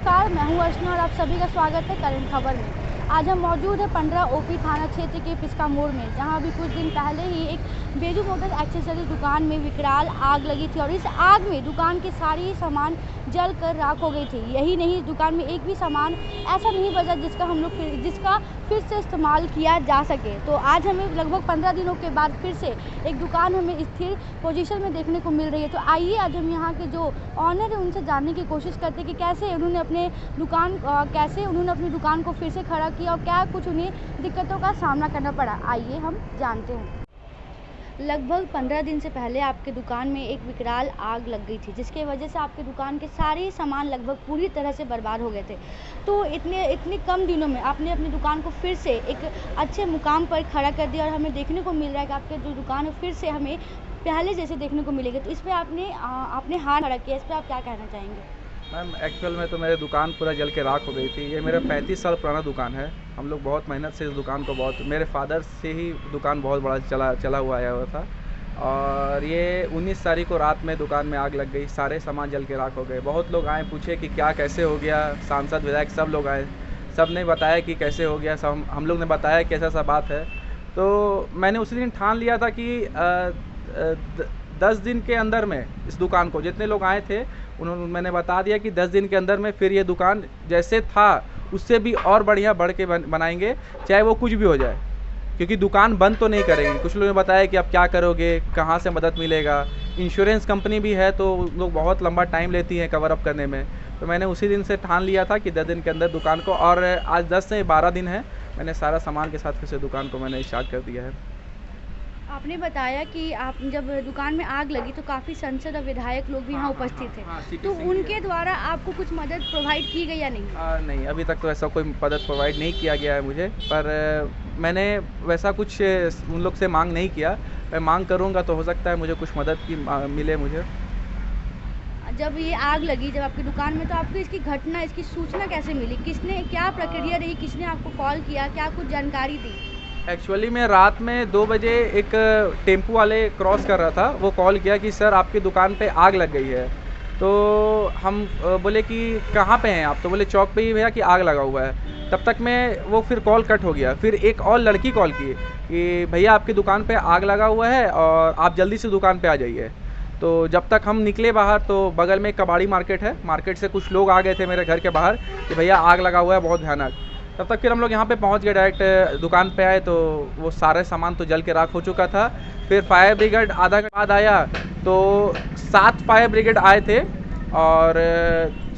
नमस्कार, मैं हूँ अर्चना और आप सभी का स्वागत है करंट खबर में। आज हम मौजूद है 15 ओपी थाना क्षेत्र के पिस्का मोड़ में, जहाँ अभी कुछ दिन पहले ही एक बेजू मोटर एक्सेसरी दुकान में विकराल आग लगी थी और इस आग में दुकान के सारी सामान जल कर राख हो गई थी। यही नहीं, दुकान में एक भी सामान ऐसा नहीं बचा जिसका फिर से इस्तेमाल किया जा सके। तो आज हमें लगभग 15 दिनों के बाद फिर से एक दुकान हमें स्थिर पोजीशन में देखने को मिल रही है। तो आइए आज हम यहाँ के जो ऑनर है उनसे जानने की कोशिश करते हैं कि कैसे उन्होंने अपनी दुकान को फिर से खड़ा किया और क्या कुछ उन्हें दिक्कतों का सामना करना पड़ा। आइए हम जानते हैं। लगभग 15 दिन से पहले आपके दुकान में एक विकराल आग लग गई थी, जिसके वजह से आपके दुकान के सारे सामान लगभग पूरी तरह से बर्बाद हो गए थे। तो इतने कम दिनों में आपने अपनी दुकान को फिर से एक अच्छे मुकाम पर खड़ा कर दिया और हमें देखने को मिल रहा है कि आपके जो दुकान है फिर से हमें पहले जैसे देखने को मिलेगी। तो इस पर आपने हाथ खड़ा किया, इस पर आप क्या कहना चाहेंगे? मैम, एक्चुअल में तो मेरी दुकान पूरा जल के राख हो गई थी। ये मेरा 35 साल पुराना दुकान है। हम लोग बहुत मेहनत से इस दुकान को मेरे फादर से ही दुकान बहुत बड़ा चला हुआ आया हुआ था। और ये 19 तारीख को रात में दुकान में आग लग गई, सारे सामान जल के राख हो गए। बहुत लोग आए, पूछे कि क्या कैसे हो गया। सांसद विधायक सब लोग आए, सब ने बताया कि कैसे हो गया। सब हम लोग ने बताया कि ऐसा बात है। तो मैंने उसी दिन ठान लिया था कि 10 दिन के अंदर में इस दुकान को, जितने लोग आए थे मैंने बता दिया कि 10 दिन के अंदर में फिर ये दुकान जैसे था उससे भी और बढ़िया बढ़ के बनाएंगे, चाहे वो कुछ भी हो जाए। क्योंकि दुकान बंद तो नहीं करेंगे। कुछ लोगों ने बताया कि आप क्या करोगे, कहाँ से मदद मिलेगा। इंश्योरेंस कंपनी भी है तो लोग बहुत लंबा टाइम लेती हैं कवर अप करने में। तो मैंने उसी दिन से ठान लिया था कि 10 दिन के अंदर दुकान को, और आज 10 से 12 दिन है, मैंने सारा सामान के साथ फिर से दुकान को मैंने स्टार्ट कर दिया है। आपने बताया कि आप जब दुकान में आग लगी तो काफ़ी सांसद और विधायक लोग भी यहाँ उपस्थित थे। तो उनके द्वारा आपको कुछ मदद प्रोवाइड की गई या नहीं? नहीं, अभी तक तो ऐसा कोई मदद प्रोवाइड नहीं किया गया है मुझे। पर मैंने वैसा कुछ उन लोग से मांग नहीं किया। मैं मांग करूँगा तो हो सकता है मुझे कुछ मदद की मिले मुझे। जब ये आग लगी जब आपकी दुकान में, तो आपको इसकी सूचना कैसे मिली? क्या प्रक्रिया रही? किसने आपको कॉल किया? क्या कुछ जानकारी दी? एक्चुअली मैं रात में 2 बजे एक टेम्पू वाले क्रॉस कर रहा था, वो कॉल किया कि सर आपकी दुकान पे आग लग गई है। तो हम बोले कि कहाँ पे हैं आप? तो बोले चौक पे ही भैया कि आग लगा हुआ है। तब तक में वो फिर कॉल कट हो गया। फिर एक और लड़की कॉल की कि भैया आपकी दुकान पे आग लगा हुआ है और आप जल्दी से दुकान पे आ जाइए। तो जब तक हम निकले बाहर तो बगल में एक कबाड़ी मार्केट है, मार्केट से कुछ लोग आ गए थे मेरे घर के बाहर कि भैया आग लगा हुआ है बहुत भयानक। तब तक फिर हम लोग यहाँ पे पहुँच गए, डायरेक्ट दुकान पे आए तो वो सारे सामान तो जल के राख हो चुका था। फिर फायर ब्रिगेड आधा घंटा बाद आया तो 7 फायर ब्रिगेड आए थे और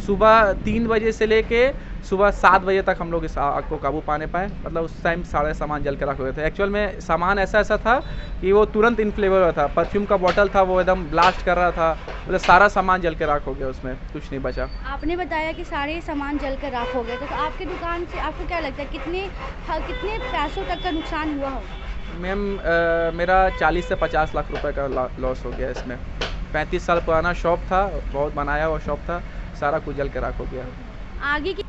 सुबह 3 बजे से लेके सुबह 7 बजे तक हम लोग इस आग को काबू पाने पाए। मतलब उस टाइम सारे सामान जल के राख हो गए थे। एक्चुअल में सामान ऐसा था कि वो तुरंत इनफ्लेमेबल था। परफ्यूम का बॉटल था, वो एकदम ब्लास्ट कर रहा था। मतलब सारा सामान जल के राख हो गया, उसमें कुछ नहीं बचा। आपने बताया कि सारे सामान जल कर राख हो गए थे। तो आपकी दुकान से आपको क्या लगता है कितने पैसों तक का नुकसान हुआ होगा? मैम, मेरा 40 से 50 लाख रुपए का लॉस हो गया इसमें। 35 साल पुराना शॉप था, बहुत बनाया हुआ शॉप था, सारा कुछ जल के राख हो गया। आगे की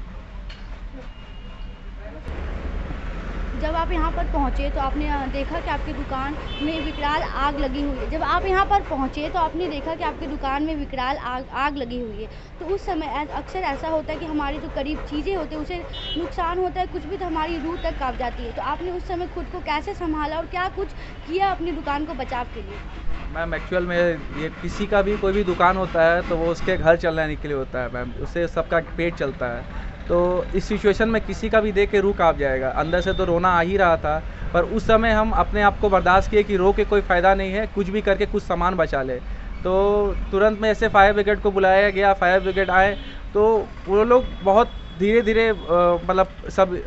जब आप यहाँ पर पहुँचे तो आपने देखा कि आपकी दुकान में विकराल आग लगी हुई है। जब आप यहाँ पर पहुँचे तो आपने देखा कि आपकी दुकान में विकराल आग लगी हुई है। तो उस समय अक्सर ऐसा होता है कि हमारी जो करीब चीज़ें होती हैं उसे नुकसान होता है, कुछ भी तो हमारी रूह तक काँप जाती है। तो आपने उस समय खुद को कैसे संभाला और क्या कुछ किया अपनी दुकान को बचाव के लिए? मैम, एक्चुअल में ये किसी का भी कोई भी दुकान होता है तो वो उसके घर चलने के लिए होता है मैम, उससे सबका पेट चलता है। तो इस सिचुएशन में किसी का भी देख के रूह काँप जाएगा। अंदर से तो रोना आ ही रहा था, पर उस समय हम अपने आप को बर्दाश्त किए कि रो के कोई फ़ायदा नहीं है, कुछ भी करके कुछ सामान बचा ले। तो तुरंत में ऐसे फायर ब्रिगेड को बुलाया गया। फायर ब्रिगेड आए तो वो लोग बहुत धीरे-धीरे मतलब सब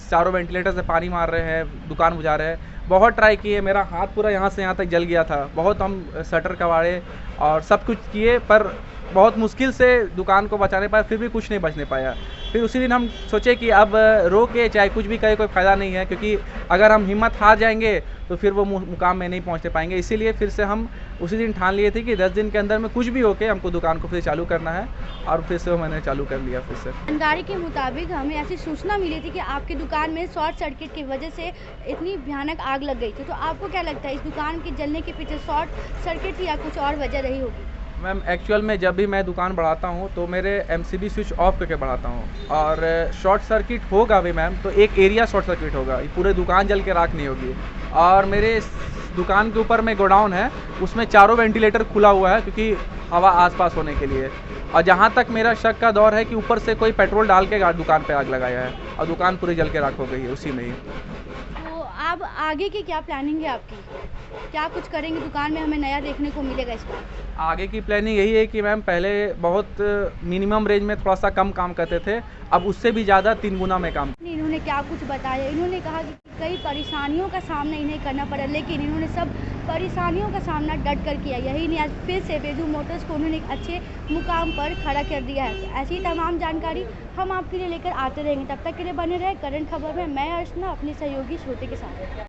चारों वेंटिलेटर से पानी मार रहे हैं, दुकान बुझा रहे हैं। बहुत ट्राई किए, मेरा हाथ पूरा यहाँ से यहाँ तक जल गया था। बहुत हम शटर कबाड़े और सब कुछ किए, पर बहुत मुश्किल से दुकान को बचाने पाए, फिर भी कुछ नहीं बचने पाया। फिर उसी दिन हम सोचे कि अब रो के चाहे कुछ भी करे कोई फ़ायदा नहीं है, क्योंकि अगर हम हिम्मत हार जाएंगे तो फिर वो मुकाम में नहीं पहुंचने पाएंगे। इसीलिए फिर से हम उसी दिन ठान लिए थे कि 10 दिन के अंदर में कुछ भी होके हमको दुकान को फिर चालू करना है, और फिर से वो मैंने चालू कर लिया फिर से। जानकारी के मुताबिक हमें ऐसी सूचना मिली थी कि आपकी दुकान में शॉर्ट सर्किट की वजह से इतनी भयानक आग लग गई थी। तो आपको क्या लगता है इस दुकान के जलने के पीछे शॉर्ट सर्किट या कुछ और वजह रही होगी? मैम एक्चुअल में जब भी मैं दुकान बढ़ाता हूँ तो मेरे एमसीबी स्विच ऑफ करके बढ़ाता हूँ, और शॉर्ट सर्किट होगा भी मैम तो एक एरिया शॉर्ट सर्किट होगा, ये पूरे दुकान जल के राख नहीं होगी। और मेरे दुकान के ऊपर में गोडाउन है, उसमें चारों वेंटिलेटर खुला हुआ है क्योंकि हवा आसपास होने के लिए। और जहाँ तक मेरा शक का दौर है कि ऊपर से कोई पेट्रोल डाल के दुकान पे आग लगाया है और दुकान पूरी जल के राख हो गई है उसी में ही। तो अब आगे की क्या प्लानिंग है आपकी? क्या कुछ करेंगे दुकान में, हमें नया देखने को मिलेगा इस बार? आगे की प्लानिंग यही है कि मैम पहले बहुत मिनिमम रेंज में थोड़ा सा कम काम करते थे, अब उससे भी ज़्यादा 3 गुना में काम। इन्होंने क्या कुछ बताया? इन्होंने कहा कि कई परेशानियों का सामना इन्हें करना पड़ा, लेकिन इन्होंने सब परेशानियों का सामना डट कर किया। यही नहीं, आज फिर से बेजू मोटर्स को उन्होंने एक अच्छे मुकाम पर खड़ा कर दिया है। तो ऐसी तमाम जानकारी हम आपके लिए लेकर आते रहेंगे। तब तक के लिए बने रहे करंट खबर में। मैं अर्चना अपनी सहयोगी श्रोते के साथ।